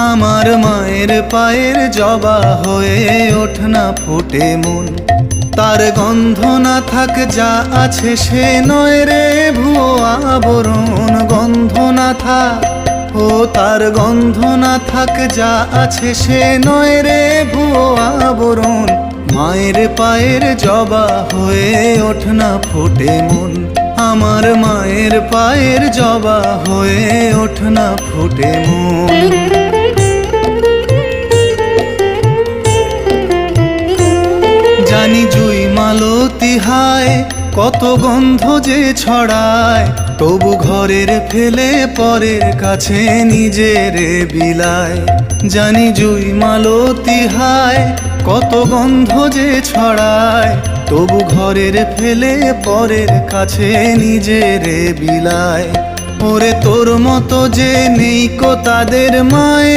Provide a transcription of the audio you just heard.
আমার মায়ের পায়ের জবা হয়ে ওঠ না ফোটে মন, তার গন্ধ না থাক যা আছে সে নয় রে ভুয়ো আবরণ। গন্ধ না থাক, ও তার গন্ধ না থাক যা আছে সে নয় রে ভুয়ো আবরণ। মায়ের পায়ের জবা হয়ে ওঠ না ফোটে মন, আমার মায়ের পায়ের জবা হয়ে ওঠ না ফোটে মন। জানি জুই মালতী হায় কত গন্ধ যে ছড়ায়, তবু ঘরের ফেলে পরের কাছে নিজের বিলায়। জানি জুই মালতী হায় কত গন্ধ যে ছড়ায়, তবু ঘরের ফেলে পরের কাছে নিজের বিলায়। ওরে তোর মতো যে নেই কো তাদের মায়ের